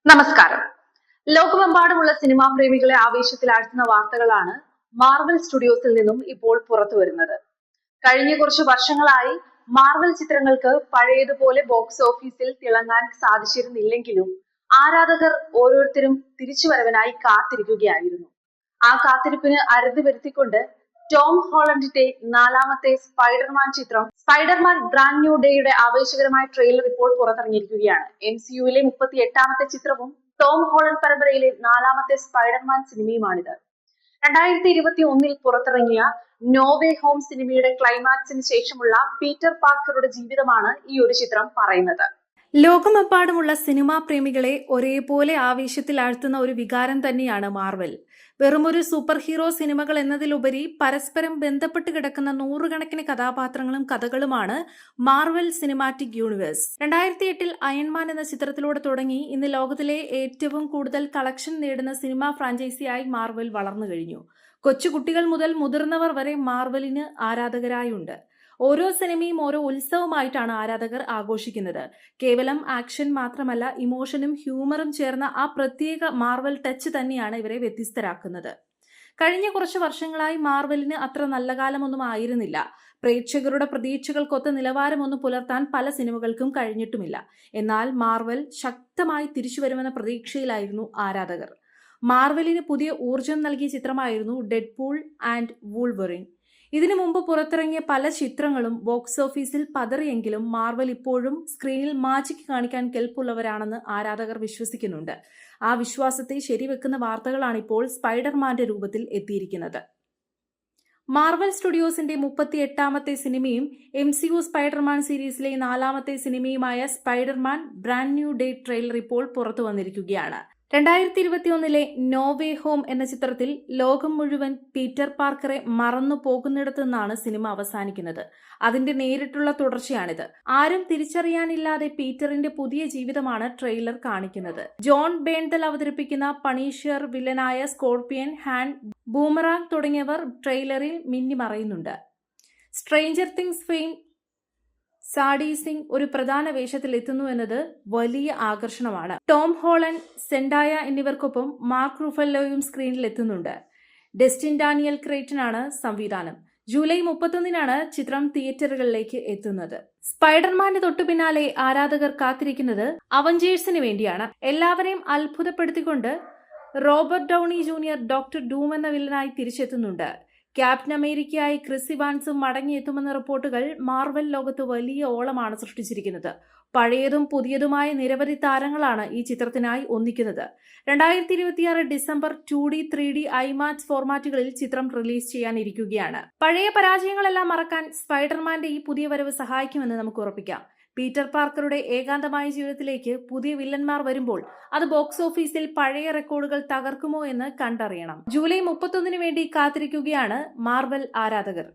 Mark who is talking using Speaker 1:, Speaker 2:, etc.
Speaker 1: നമസ്കാരം. ലോകമെമ്പാടുമുള്ള സിനിമാ പ്രേമികളെ ആവേശത്തിലാഴ്ത്തുന്ന വാർത്തകളാണ് മാർവൽ സ്റ്റുഡിയോസിൽ നിന്നും ഇപ്പോൾ പുറത്തു വരുന്നത്. കഴിഞ്ഞ കുറച്ചു വർഷങ്ങളായി മാർവൽ ചിത്രങ്ങൾക്ക് പഴയതുപോലെ ബോക്സ് ഓഫീസിൽ തിളങ്ങാൻ സാധിച്ചിരുന്നില്ലെങ്കിലും ആരാധകർ ഓരോരുത്തരും തിരിച്ചുവരവനായി കാത്തിരിക്കുകയായിരുന്നു. ആ കാത്തിരിപ്പിന് അറുതി വരുത്തിക്കൊണ്ട് ടോം ഹോളണ്ടിന്റെ നാലാമത്തെ സ്പൈഡർമാൻ ചിത്രം സ്പൈഡർമാൻ ബ്രാൻഡ് ന്യൂ ഡേയുടെ ആവേശകരമായ ട്രെയിലർ ഇപ്പോൾ പുറത്തിറങ്ങിയിരിക്കുകയാണ്. MCUവിലെ 38ാമത്തെ ചിത്രവും ടോം ഹോളണ്ട് പരമ്പരയിലെ നാലാമത്തെ സ്പൈഡർമാൻ സിനിമയുമാണിത്. 2021 പുറത്തിറങ്ങിയ നോ വേ ഹോം സിനിമയുടെ ക്ലൈമാക്സിന് ശേഷമുള്ള പീറ്റർ പാർക്കറുടെ ജീവിതമാണ് ഈ ഒരു ചിത്രം പറയുന്നത്.
Speaker 2: ലോകമെമ്പാടുമുള്ള സിനിമാ പ്രേമികളെ ഒരേപോലെ ആവേശത്തിലാഴ്ത്തുന്ന ഒരു വികാരം തന്നെയാണ് മാർവൽ. വെറുമൊരു സൂപ്പർ ഹീറോ സിനിമകൾ എന്നതിലുപരി പരസ്പരം ബന്ധപ്പെട്ട് കിടക്കുന്ന നൂറുകണക്കിന് കഥാപാത്രങ്ങളും കഥകളുമാണ് മാർവൽ സിനിമാറ്റിക് യൂണിവേഴ്സ്. 2008 അയൺമാൻ എന്ന ചിത്രത്തിലൂടെ തുടങ്ങി ഇന്ന് ലോകത്തിലെ ഏറ്റവും കൂടുതൽ കളക്ഷൻ നേടുന്ന സിനിമാ ഫ്രാഞ്ചൈസിയായി മാർവൽ വളർന്നു കഴിഞ്ഞു. കൊച്ചുകുട്ടികൾ മുതൽ മുതിർന്നവർ വരെ മാർവലിന് ആരാധകരായുണ്ട്. ഓരോ സിനിമയും ഓരോ ഉത്സവമായിട്ടാണ് ആരാധകർ ആഘോഷിക്കുന്നത്. കേവലം ആക്ഷൻ മാത്രമല്ല, ഇമോഷനും ഹ്യൂമറും ചേർന്ന ആ പ്രത്യേക മാർവൽ ടച്ച് തന്നെയാണ് ഇവരെ വ്യത്യസ്തരാക്കുന്നത്. കഴിഞ്ഞ കുറച്ച് വർഷങ്ങളായി മാർവലിന് അത്ര നല്ല കാലമൊന്നും ആയിരുന്നില്ല. പ്രേക്ഷകരുടെ പ്രതീക്ഷകൾക്കൊത്ത നിലവാരമൊന്നും പുലർത്താൻ പല സിനിമകൾക്കും കഴിഞ്ഞിട്ടുമില്ല. എന്നാൽ മാർവൽ ശക്തമായി തിരിച്ചുവരുമെന്ന പ്രതീക്ഷയിലായിരുന്നു ആരാധകർ. മാർവലിന് പുതിയ ഊർജം നൽകിയ ചിത്രമായിരുന്നു ഡെഡ്പൂൾ ആൻഡ് വൂൾവറിൻ. ഇതിനു മുമ്പ് പുറത്തിറങ്ങിയ പല ചിത്രങ്ങളും ബോക്സ് ഓഫീസിൽ പതറിയെങ്കിലും മാർവൽ ഇപ്പോഴും സ്ക്രീനിൽ മാജിക് കാണിക്കാൻ കെൽപ്പുള്ളവരാണെന്ന് ആരാധകർ വിശ്വസിക്കുന്നുണ്ട്. ആ വിശ്വാസത്തെ ശരിവെക്കുന്ന വാർത്തകളാണ് ഇപ്പോൾ സ്പൈഡർമാന്റെ രൂപത്തിൽ എത്തിയിരിക്കുന്നത്. മാർവൽ സ്റ്റുഡിയോസിന്റെ 38ാമത്തെ സിനിമയും MCU സ്പൈഡർമാൻ സീരീസിലെ 4ാമത്തെ സിനിമയുമായ Spiderman brand new day trailer ഇപ്പോൾ പുറത്തു വന്നിരിക്കുകയാണ്. 2021 നോ വേ ഹോം എന്ന ചിത്രത്തിൽ ലോകം മുഴുവൻ പീറ്റർ പാർക്കറെ മറന്നു പോകുന്നിടത്തു നിന്നാണ് സിനിമ അവസാനിക്കുന്നത്. അതിന്റെ നേരിട്ടുള്ള തുടർച്ചയാണിത്. ആരും തിരിച്ചറിയാനില്ലാതെ പീറ്ററിന്റെ പുതിയ ജീവിതമാണ് ട്രെയിലർ കാണിക്കുന്നത്. ജോൺ ബേൺതൽ അവതരിപ്പിക്കുന്ന പണീഷ്യർ, വില്ലനായ സ്കോർപിയൻ, ഹാൻഡ്, ബൂമറാങ് തുടങ്ങിയവർ ട്രെയിലറിൽ മിന്നിമറയുന്നുണ്ട്. സ്ട്രേഞ്ചർ തിങ്സ് ഫെയിം സാഡി സിംഗ് ഒരു പ്രധാന വേഷത്തിൽ എത്തുന്നു എന്നത് വലിയ ആകർഷണമാണ്. ടോം ഹോളണ്ട്, സെൻഡായ എന്നിവർക്കൊപ്പം മാർക്ക് റൂഫല്ലോയും സ്ക്രീനിൽ എത്തുന്നുണ്ട്. ഡെസ്റ്റിൻ ഡാനിയൽ ക്രേറ്റനാണ് സംവിധാനം. ജൂലൈ 31 ചിത്രം തിയേറ്ററുകളിലേക്ക് എത്തുന്നത്. സ്പൈഡർമാന്റെ തൊട്ടു പിന്നാലെ ആരാധകർ കാത്തിരിക്കുന്നത് അവഞ്ചേഴ്സിന് വേണ്ടിയാണ്. എല്ലാവരെയും അത്ഭുതപ്പെടുത്തിക്കൊണ്ട് Robert Downey Junior Doctor Doom എന്ന വില്ലനായി തിരിച്ചെത്തുന്നുണ്ട്. ക്യാപ്റ്റൻ അമേരിക്കയായി ക്രിസ് ഇവാൻസും മടങ്ങിയെത്തുമെന്ന റിപ്പോർട്ടുകൾ മാർവൽ ലോകത്ത് വലിയ ഓളമാണ് സൃഷ്ടിച്ചിരിക്കുന്നത്. പഴയതും പുതിയതുമായ നിരവധി താരങ്ങളാണ് ഈ ചിത്രത്തിനായി ഒന്നിക്കുന്നത്. 2026 ഡിസംബർ 2D 3D IMAX ഫോർമാറ്റുകളിൽ ചിത്രം റിലീസ് ചെയ്യാനിരിക്കുകയാണ്. പഴയ പരാജയങ്ങളെല്ലാം മറക്കാൻ സ്പൈഡർമാന്റെ ഈ പുതിയ വരവ് സഹായിക്കുമെന്ന് നമുക്ക് ഉറപ്പിക്കാം. പീറ്റർ പാർക്കറുടെ ഏകാന്തമായ ജീവിതത്തിലേക്ക് പുതിയ വില്ലന്മാർ വരുമ്പോൾ അത് ബോക്സ് ഓഫീസിൽ പഴയ റെക്കോർഡുകൾ തകർക്കുമോ എന്ന് കണ്ടറിയണം. ജൂലൈ 31 വേണ്ടി കാത്തിരിക്കുകയാണ് മാർവൽ ആരാധകർ.